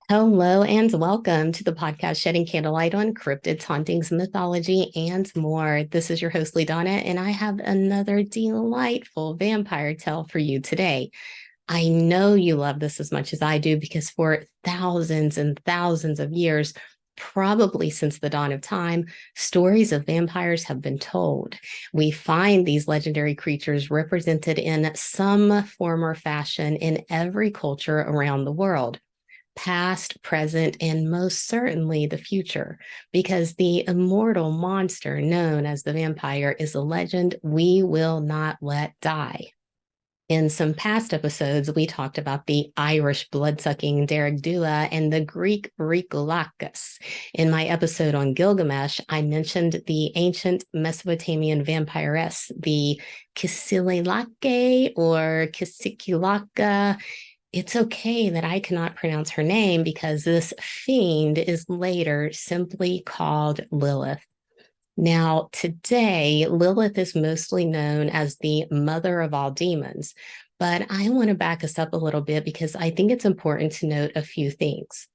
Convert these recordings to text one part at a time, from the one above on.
Hello and welcome to the podcast Shedding Candlelight on Cryptids, Hauntings, Mythology, and more. This is your host, Lidana, and I have another delightful vampire tale for you today. I know you love this as much as I do because for thousands and thousands of years, probably since the dawn of time, stories of vampires have been told. We find these legendary creatures represented in some form or fashion in every culture around the world. Past, present, and most certainly the future, because the immortal monster known as the vampire is a legend we will not let die. In some past episodes, we talked about the Irish blood-sucking Derek-Dua and the Greek Rikolakis. In my episode on Gilgamesh, I mentioned the ancient Mesopotamian vampiress, the Ki-sikil-lil-la-ke or Ki-sikil-lil-la-ke. It's okay that I cannot pronounce her name because this fiend is later simply called Lilith. Now, today, Lilith is mostly known as the mother of all demons, but I want to back us up a little bit because I think it's important to note a few things.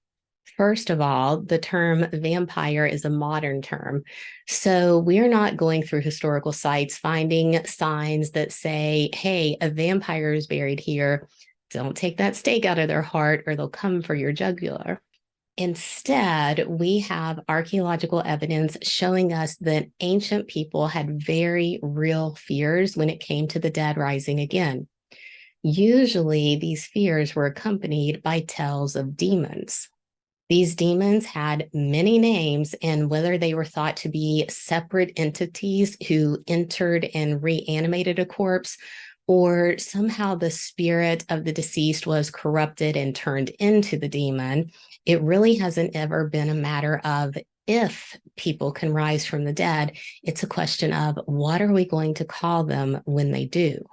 First of all, the term vampire is a modern term. So we are not going through historical sites finding signs that say, hey, a vampire is buried here. Don't take that stake out of their heart or they'll come for your jugular. Instead, we have archaeological evidence showing us that ancient people had very real fears when it came to the dead rising again. Usually, these fears were accompanied by tales of demons. These demons had many names, and whether they were thought to be separate entities who entered and reanimated a corpse, or somehow the spirit of the deceased was corrupted and turned into the demon, it really hasn't ever been a matter of if people can rise from the dead. It's a question of what are we going to call them when they do?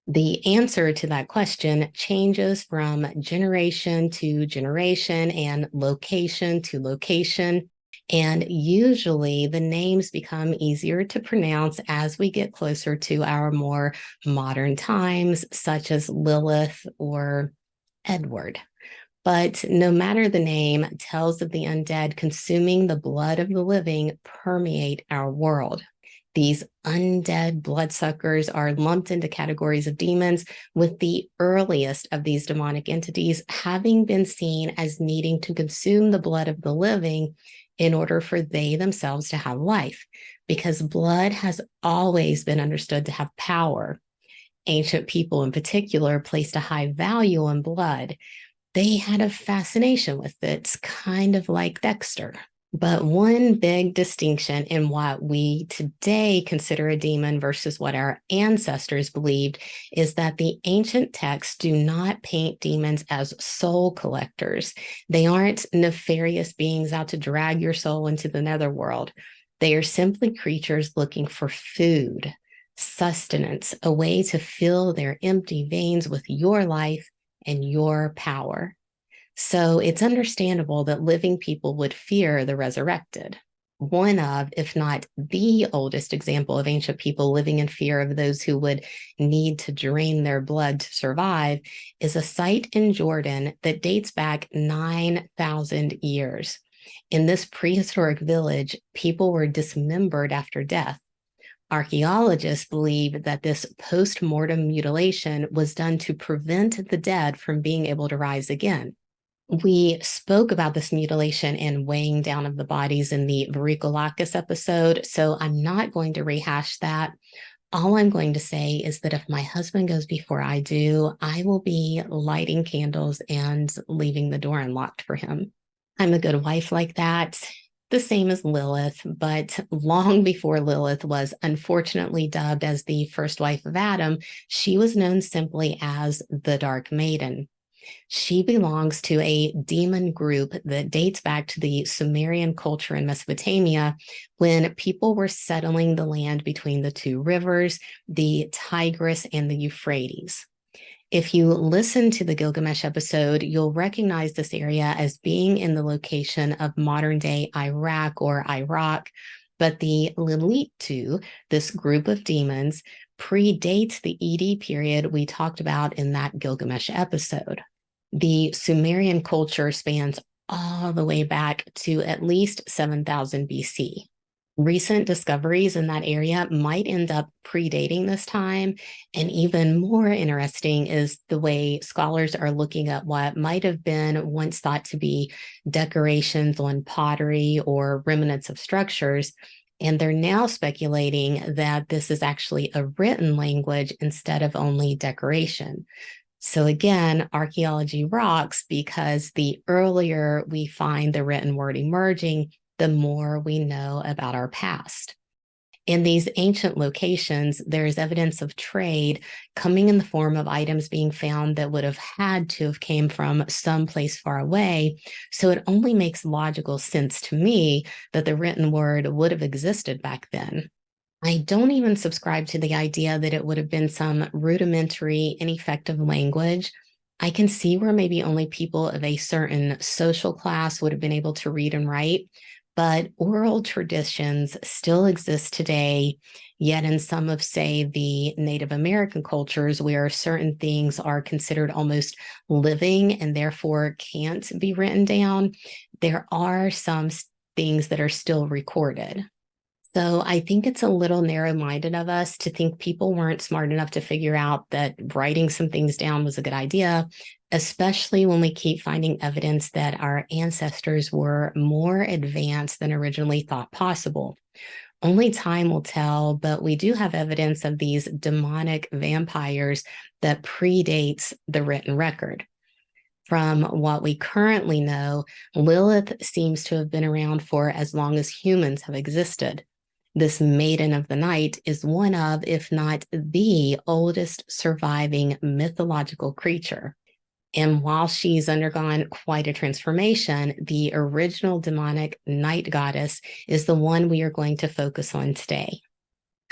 The answer to that question changes from generation to generation and location to location. And usually the names become easier to pronounce as we get closer to our more modern times, such as Lilith or Edward. But no matter the name, tales of the undead consuming the blood of the living permeate our world. These undead bloodsuckers are lumped into categories of demons, with the earliest of these demonic entities having been seen as needing to consume the blood of the living in order for they themselves to have life, because blood has always been understood to have power. Ancient people in particular placed a high value on blood. They had a fascination with it. It's kind of like Dexter. But one big distinction in what we today consider a demon versus what our ancestors believed is that the ancient texts do not paint demons as soul collectors. They aren't nefarious beings out to drag your soul into the netherworld. They are simply creatures looking for food, sustenance, a way to fill their empty veins with your life and your power. So it's understandable that living people would fear the resurrected. One of, if not the oldest example of ancient people living in fear of those who would need to drain their blood to survive is a site in Jordan that dates back 9,000 years. In this prehistoric village, people were dismembered after death. Archaeologists believe that this post-mortem mutilation was done to prevent the dead from being able to rise again. We spoke about this mutilation and weighing down of the bodies in the Varikolakis episode, so I'm not going to rehash that. All I'm going to say is that if my husband goes before I do, I will be lighting candles and leaving the door unlocked for him. I'm a good wife like that. The same as Lilith, but long before Lilith was unfortunately dubbed as the first wife of Adam, she was known simply as the Dark Maiden. She belongs to a demon group that dates back to the Sumerian culture in Mesopotamia when people were settling the land between the two rivers, the Tigris and the Euphrates. If you listen to the Gilgamesh episode, you'll recognize this area as being in the location of modern-day Iraq or Iraq, But the Lilith, this group of demons, predates the ED period we talked about in that Gilgamesh episode. The Sumerian culture spans all the way back to at least 7000 BC. Recent discoveries in that area might end up predating this time. And even more interesting is the way scholars are looking at what might have been once thought to be decorations on pottery or remnants of structures. And they're now speculating that this is actually a written language instead of only decoration. So again, archaeology rocks because the earlier we find the written word emerging, the more we know about our past. In these ancient locations, there is evidence of trade coming in the form of items being found that would have had to have came from someplace far away. So it only makes logical sense to me that the written word would have existed back then. I don't even subscribe to the idea that it would have been some rudimentary, ineffective language. I can see where maybe only people of a certain social class would have been able to read and write, but oral traditions still exist today, yet in some of, say, the Native American cultures where certain things are considered almost living and therefore can't be written down, there are some things that are still recorded. So I think it's a little narrow-minded of us to think people weren't smart enough to figure out that writing some things down was a good idea, especially when we keep finding evidence that our ancestors were more advanced than originally thought possible. Only time will tell, but we do have evidence of these demonic vampires that predates the written record. From what we currently know, Lilith seems to have been around for as long as humans have existed. This maiden of the night is one of, if not the oldest surviving mythological creature. And while she's undergone quite a transformation, the original demonic night goddess is the one we are going to focus on today.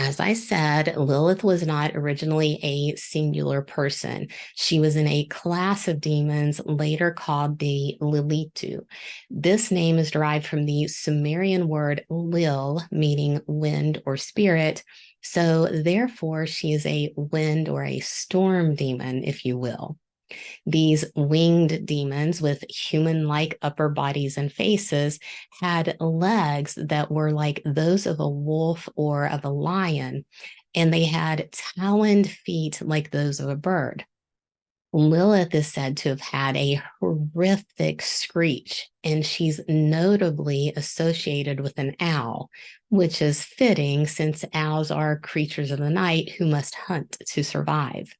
As I said, Lilith was not originally a singular person. She was in a class of demons later called the Lilith. This name is derived from the Sumerian word lil, meaning wind or spirit. So therefore, she is a wind or a storm demon, if you will. These winged demons with human-like upper bodies and faces had legs that were like those of a wolf or of a lion, and they had taloned feet like those of a bird. Lilith is said to have had a horrific screech, and she's notably associated with an owl, which is fitting since owls are creatures of the night who must hunt to survive.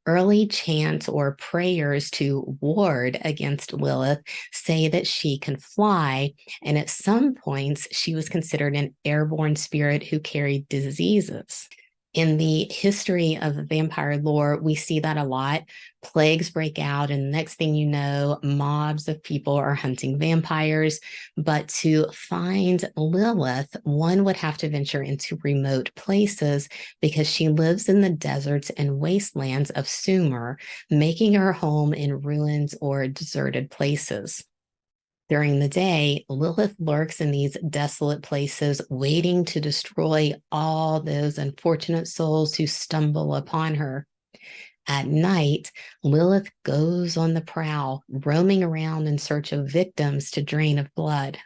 Early chants or prayers to ward against Lilith say that she can fly, and at some points she was considered an airborne spirit who carried diseases. In the history of vampire lore, we see that a lot. Plagues break out, and the next thing you know, mobs of people are hunting vampires. But to find Lilith, one would have to venture into remote places because she lives in the deserts and wastelands of Sumer, making her home in ruins or deserted places. During the day, Lilith lurks in these desolate places, waiting to destroy all those unfortunate souls who stumble upon her. At night, Lilith goes on the prowl, roaming around in search of victims to drain of blood.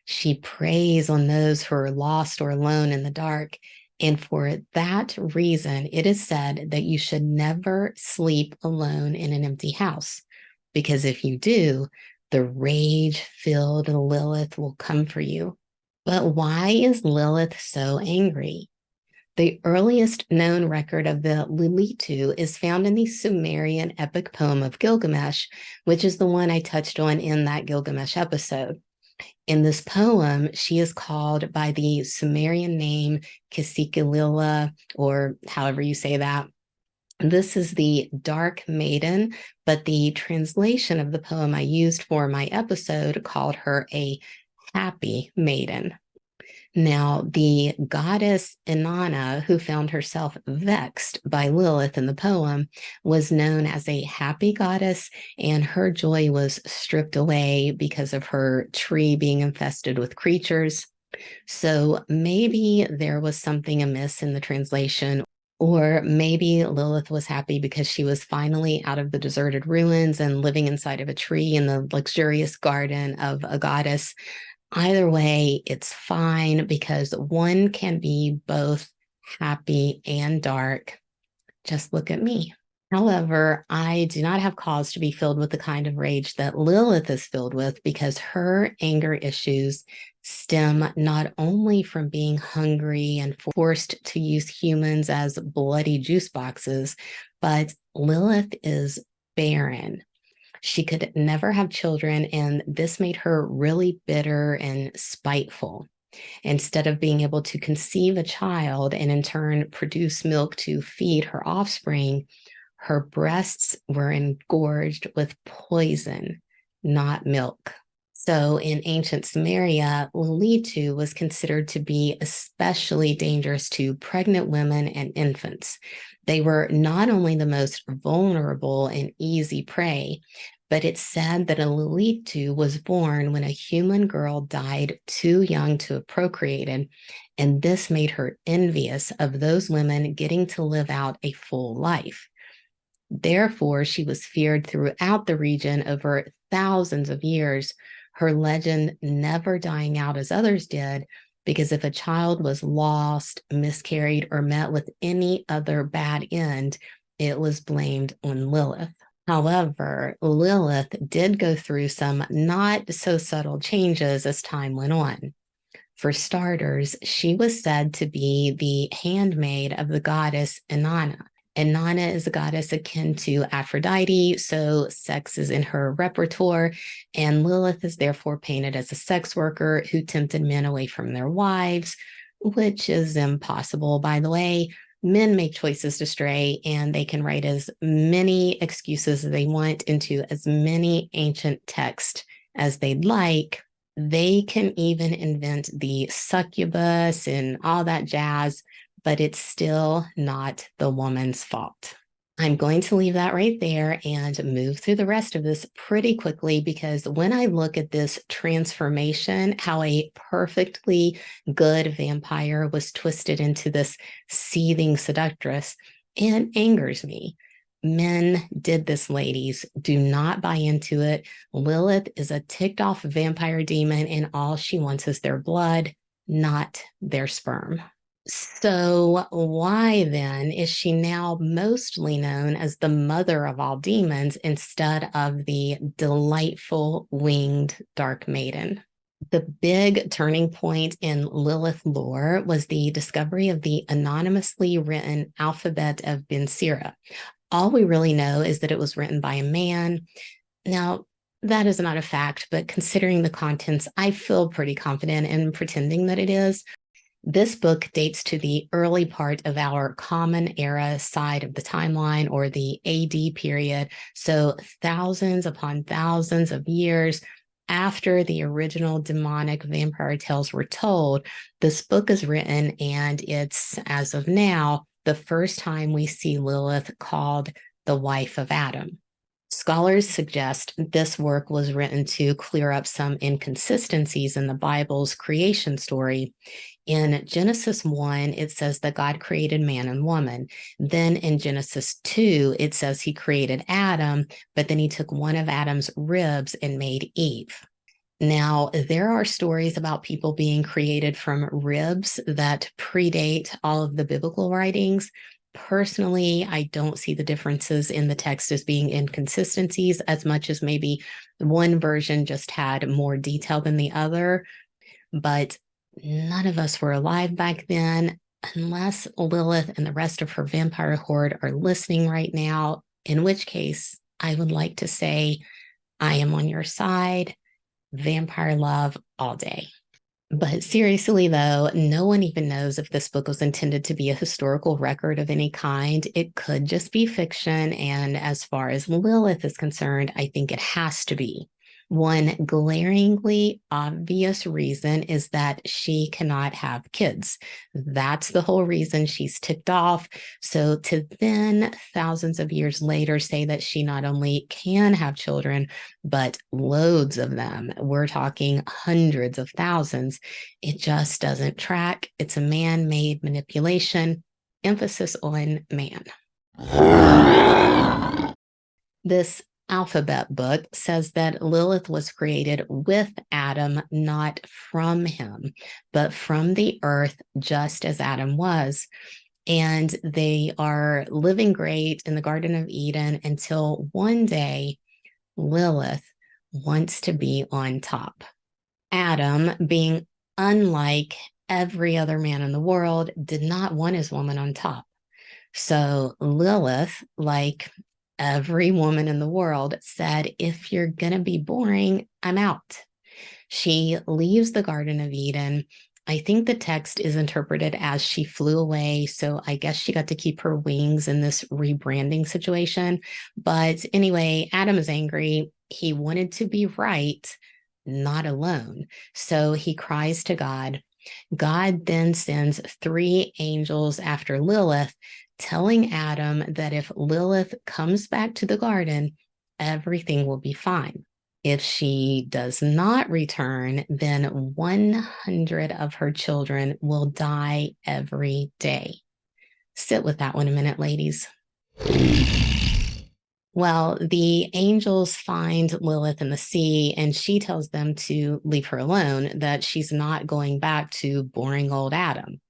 She preys on those who are lost or alone in the dark. And for that reason, it is said that you should never sleep alone in an empty house, because if you do, the rage-filled Lilith will come for you. But why is Lilith so angry? The earliest known record of the Lilith is found in the Sumerian epic poem of Gilgamesh, which is the one I touched on in that Gilgamesh episode. In this poem, she is called by the Sumerian name Ki-sikil-lil-la, or however you say that. This is the Dark Maiden, but the translation of the poem I used for my episode called her a Happy Maiden. Now, the goddess Inanna, who found herself vexed by Lilith in the poem, was known as a happy goddess, and her joy was stripped away because of her tree being infested with creatures. So maybe there was something amiss in the translation, or maybe Lilith was happy because she was finally out of the deserted ruins and living inside of a tree in the luxurious garden of a goddess. Either way, it's fine because one can be both happy and dark. Just look at me. However, I do not have cause to be filled with the kind of rage that Lilith is filled with because her anger issues stem not only from being hungry and forced to use humans as bloody juice boxes, but Lilith is barren. She could never have children, and this made her really bitter and spiteful. Instead of being able to conceive a child and in turn produce milk to feed her offspring, her breasts were engorged with poison, not milk. So in ancient Samaria, Lilith was considered to be especially dangerous to pregnant women and infants. They were not only the most vulnerable and easy prey, but it's said that a Lilith was born when a human girl died too young to have procreated, and this made her envious of those women getting to live out a full life. Therefore, she was feared throughout the region over thousands of years, her legend never dying out as others did, because if a child was lost, miscarried, or met with any other bad end, it was blamed on Lilith. However, Lilith did go through some not so subtle changes as time went on. For starters, she was said to be the handmaid of the goddess Inanna. Inanna is a goddess akin to Aphrodite, so sex is in her repertoire, and Lilith is therefore painted as a sex worker who tempted men away from their wives, which is impossible, by the way. Men make choices to stray, and they can write as many excuses as they want into as many ancient texts as they'd like. They can even invent the succubus and all that jazz, but it's still not the woman's fault. I'm going to leave that right there and move through the rest of this pretty quickly because when I look at this transformation, how a perfectly good vampire was twisted into this seething seductress, it angers me. Men did this, ladies. Do not buy into it. Lilith is a ticked off vampire demon, and all she wants is their blood, not their sperm. So, why then is she now mostly known as the mother of all demons instead of the delightful winged dark maiden? The big turning point in Lilith lore was the discovery of the anonymously written alphabet of Ben Sira. All we really know is that it was written by a man. Now, that is not a fact, but considering the contents, I feel pretty confident in pretending that it is. This book dates to the early part of our Common Era side of the timeline, or the AD period. So thousands upon thousands of years after the original demonic vampire tales were told, this book is written, and it's, as of now, the first time we see Lilith called the wife of Adam. Scholars suggest this work was written to clear up some inconsistencies in the Bible's creation story. In Genesis 1, it says that God created man and woman. Then in Genesis 2, it says he created Adam, but then he took one of Adam's ribs and made Eve. Now, there are stories about people being created from ribs that predate all of the biblical writings. Personally, I don't see the differences in the text as being inconsistencies as much as maybe one version just had more detail than the other. But none of us were alive back then, unless Lilith and the rest of her vampire horde are listening right now, in which case I would like to say, I am on your side. Vampire love all day. But seriously, though, no one even knows if this book was intended to be a historical record of any kind. It could just be fiction. And as far as Lilith is concerned, I think it has to be. One glaringly obvious reason is that she cannot have kids. That's the whole reason she's ticked off. So to then, thousands of years later, say that she not only can have children, but loads of them, we're talking hundreds of thousands, it just doesn't track. It's a man-made manipulation, emphasis on man. This alphabet book says that Lilith was created with Adam, not from him, but from the earth, just as Adam was. And they are living great in the Garden of Eden until one day Lilith wants to be on top. Adam, being unlike every other man in the world, did not want his woman on top. So Lilith, like every woman in the world, said, if you're going to be boring, I'm out. She leaves the Garden of Eden. I think the text is interpreted as she flew away. So I guess she got to keep her wings in this rebranding situation. But anyway, Adam is angry. He wanted to be right, not alone. So he cries to God. God then sends 3 angels after Lilith, telling Adam that if Lilith comes back to the garden, everything will be fine. If she does not return, then 100 of her children will die every day. Sit with that one a minute, ladies. Well, the angels find Lilith in the sea, and she tells them to leave her alone, that she's not going back to boring old Adam.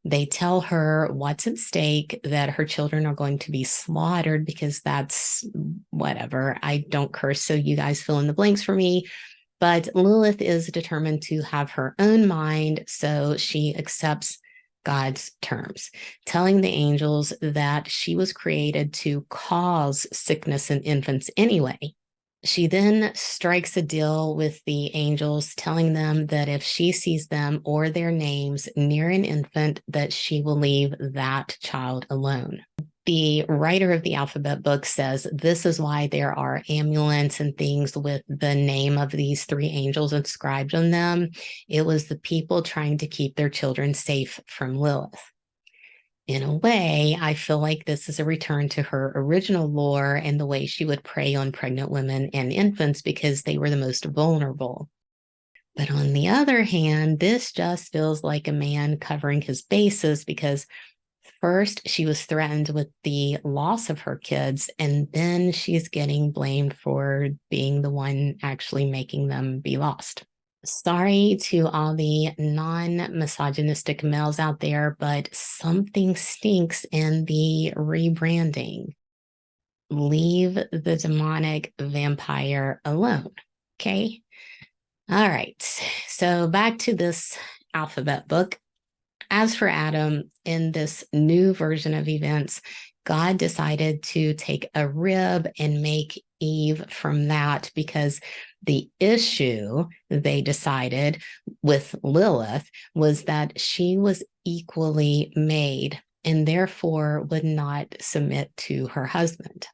They tell her what's at stake, that her children are going to be slaughtered because that's whatever. I don't curse, so you guys fill in the blanks for me. But Lilith is determined to have her own mind, so she accepts God's terms, telling the angels that she was created to cause sickness in infants anyway. She then strikes a deal with the angels, telling them that if she sees them or their names near an infant, that she will leave that child alone. The writer of the alphabet book says this is why there are amulets and things with the name of these 3 angels inscribed on them. It was the people trying to keep their children safe from Lilith. In a way, I feel like this is a return to her original lore and the way she would prey on pregnant women and infants because they were the most vulnerable. But on the other hand, this just feels like a man covering his bases because first she was threatened with the loss of her kids, and then she's getting blamed for being the one actually making them be lost. Sorry to all the non-misogynistic males out there, but something stinks in the rebranding. Leave the demonic vampire alone, okay? All right, so back to this alphabet book. As for Adam, in this new version of events, God decided to take a rib and make Eve from that because the issue, they decided, with Lilith was that she was equally made and therefore would not submit to her husband.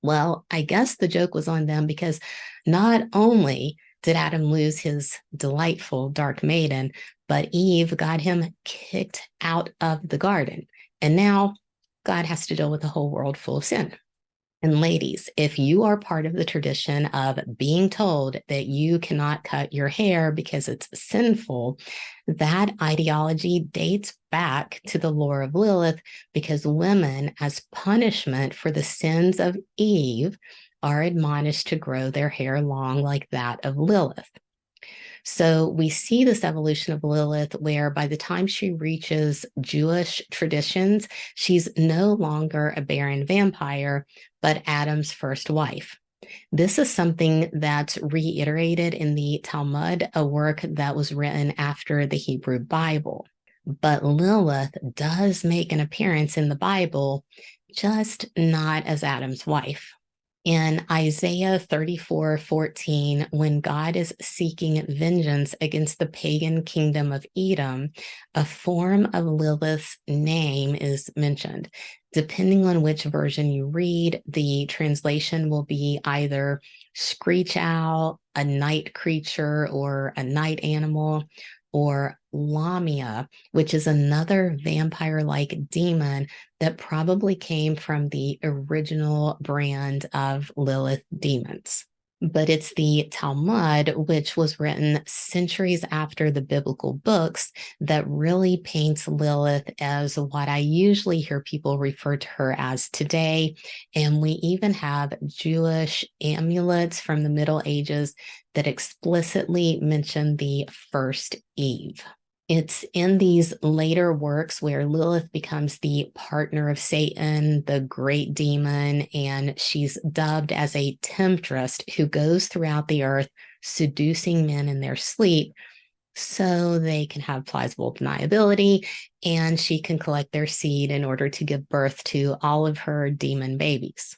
Well, I guess the joke was on them because not only did Adam lose his delightful dark maiden, but Eve got him kicked out of the garden. And now God has to deal with a whole world full of sin. And ladies, if you are part of the tradition of being told that you cannot cut your hair because it's sinful, that ideology dates back to the lore of Lilith because women, as punishment for the sins of Eve, are admonished to grow their hair long like that of Lilith. So we see this evolution of Lilith where by the time she reaches Jewish traditions, she's no longer a barren vampire, but Adam's first wife. This is something that's reiterated in the Talmud, a work that was written after the Hebrew Bible. But Lilith does make an appearance in the Bible, just not as Adam's wife. In Isaiah 34:14, when God is seeking vengeance against the pagan kingdom of Edom, a form of Lilith's name is mentioned. Depending on which version you read, the translation will be either screech owl, a night creature, or a night animal, or Lamia, which is another vampire-like demon that probably came from the original brand of Lilith demons. But it's the Talmud, which was written centuries after the biblical books, that really paints Lilith as what I usually hear people refer to her as today. And we even have Jewish amulets from the Middle Ages that explicitly mention the first Eve. It's in these later works where Lilith becomes the partner of Satan, the great demon, and she's dubbed as a temptress who goes throughout the earth seducing men in their sleep so they can have plausible deniability, and she can collect their seed in order to give birth to all of her demon babies.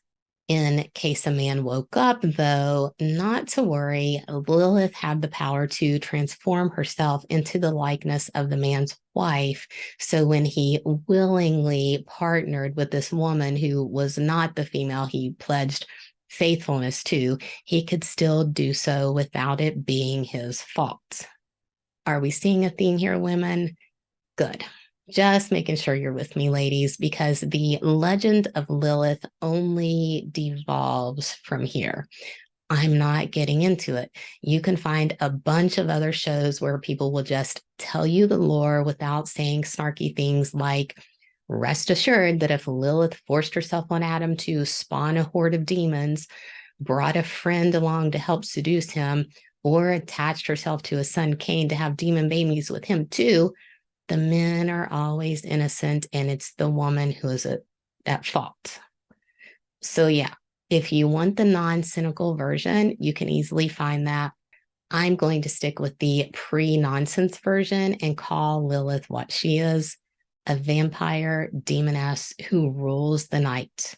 In case a man woke up, though, not to worry, Lilith had the power to transform herself into the likeness of the man's wife. So when he willingly partnered with this woman who was not the female he pledged faithfulness to, he could still do so without it being his fault. Are we seeing a theme here, women? Good. Just making sure you're with me, ladies, because the legend of Lilith only devolves from here. I'm not getting into it. You can find a bunch of other shows where people will just tell you the lore without saying snarky things like, rest assured that if Lilith forced herself on Adam to spawn a horde of demons, brought a friend along to help seduce him, or attached herself to his son Cain to have demon babies with him too, the men are always innocent and it's the woman who is at fault. So yeah, if you want the non-cynical version, you can easily find that. I'm going to stick with the pre-nonsense version and call Lilith what she is, a vampire demoness who rules the night.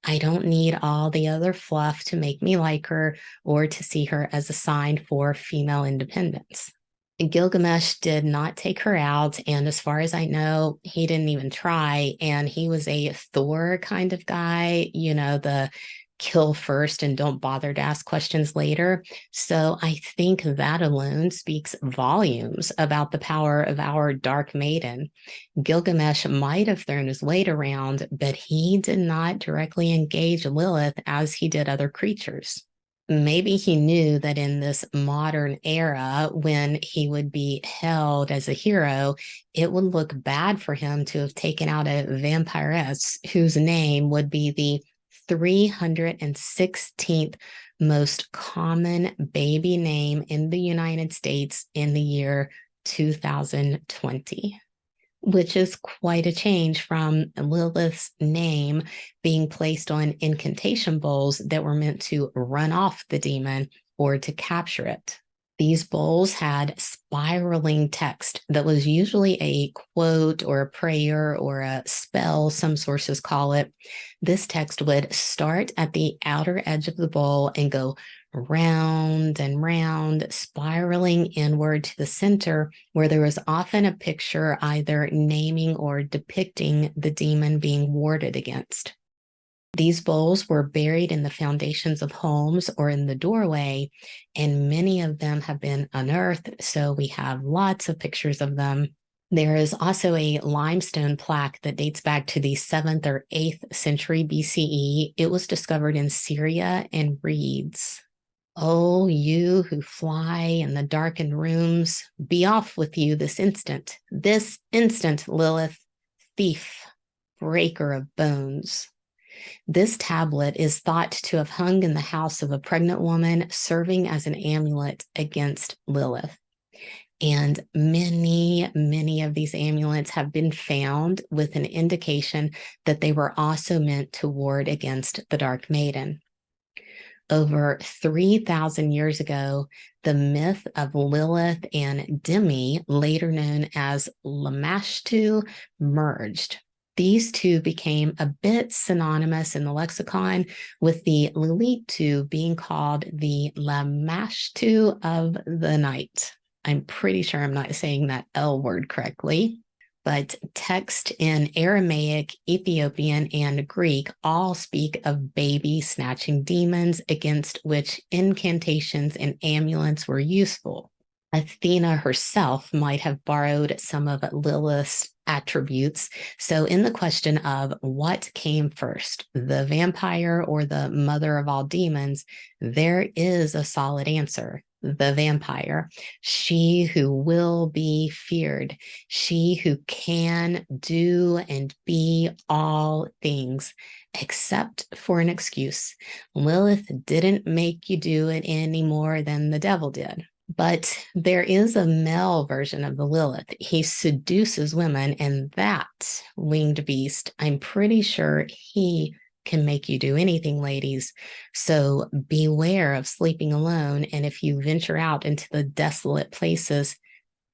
I don't need all the other fluff to make me like her or to see her as a sign for female independence. Gilgamesh did not take her out, and as far as I know, he didn't even try, and he was a Thor kind of guy, the kill first and don't bother to ask questions later. So I think that alone speaks volumes about the power of our dark maiden. Gilgamesh might have thrown his weight around, but he did not directly engage Lilith as he did other creatures. Maybe he knew that in this modern era, when he would be held as a hero, it would look bad for him to have taken out a vampiress whose name would be the 316th most common baby name in the United States in the year 2020. Which is quite a change from Lilith's name being placed on incantation bowls that were meant to run off the demon or to capture it. These bowls had spiraling text that was usually a quote or a prayer or a spell, some sources call it. This text would start at the outer edge of the bowl and go round and round, spiraling inward to the center, where there was often a picture either naming or depicting the demon being warded against. These bowls were buried in the foundations of homes or in the doorway, and many of them have been unearthed, so we have lots of pictures of them. There is also a limestone plaque that dates back to the 7th or 8th century BCE. It was discovered in Syria and reads, "Oh, you who fly in the darkened rooms, be off with you this instant, Lilith, thief, breaker of bones." This tablet is thought to have hung in the house of a pregnant woman, serving as an amulet against Lilith. And many, many of these amulets have been found with an indication that they were also meant to ward against the Dark Maiden. Over 3,000 years ago, the myth of Lilith and Demi, later known as Lamashtu, merged. These two became a bit synonymous in the lexicon, with the Lilith being called the Lamashtu of the night. I'm pretty sure I'm not saying that L word correctly, but text in Aramaic, Ethiopian, and Greek all speak of baby snatching demons against which incantations and amulets were useful. Athena herself might have borrowed some of Lilith's attributes. So, in the question of what came first, the vampire or the mother of all demons, there is a solid answer: the vampire. She who will be feared, she who can do and be all things, except for an excuse. Lilith didn't make you do it any more than the devil did. But there is a male version of the Lilith. He seduces women, and that winged beast, I'm pretty sure he can make you do anything, ladies. So beware of sleeping alone. And if you venture out into the desolate places,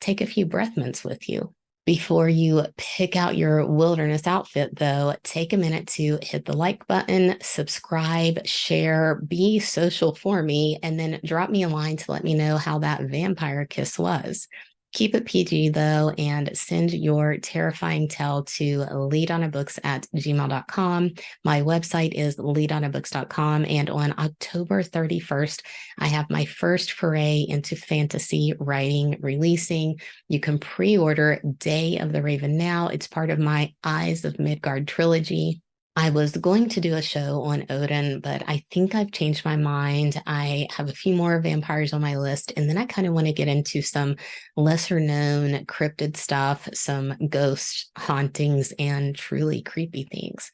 take a few breath mints with you. Before you pick out your wilderness outfit, though, take a minute to hit the like button, subscribe, share, be social for me, and then drop me a line to let me know how that vampire kiss was. Keep it PG, though, and send your terrifying tale to leadonabooks@gmail.com. My website is leadonabooks.com, and on October 31st, I have my first foray into fantasy writing releasing. You can pre-order Day of the Raven now. It's part of my Eyes of Midgard trilogy. I was going to do a show on Odin, but I think I've changed my mind. I have a few more vampires on my list, and then I kind of want to get into some lesser known cryptid stuff, some ghost hauntings, and truly creepy things.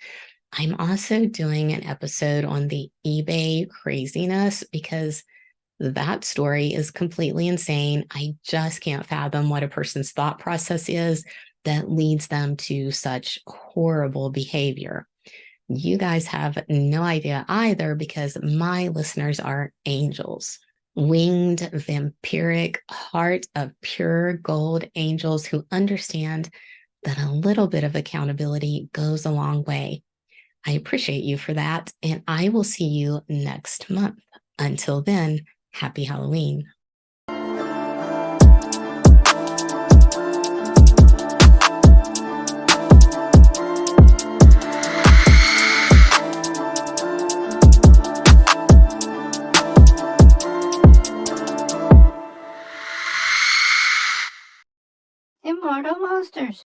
I'm also doing an episode on the eBay craziness because that story is completely insane. I just can't fathom what a person's thought process is that leads them to such horrible behavior. You guys have no idea either, because my listeners are angels. Winged, vampiric, heart of pure gold angels who understand that a little bit of accountability goes a long way. I appreciate you for that, and I will see you next month. Until then, happy Halloween. Immortal Monsters.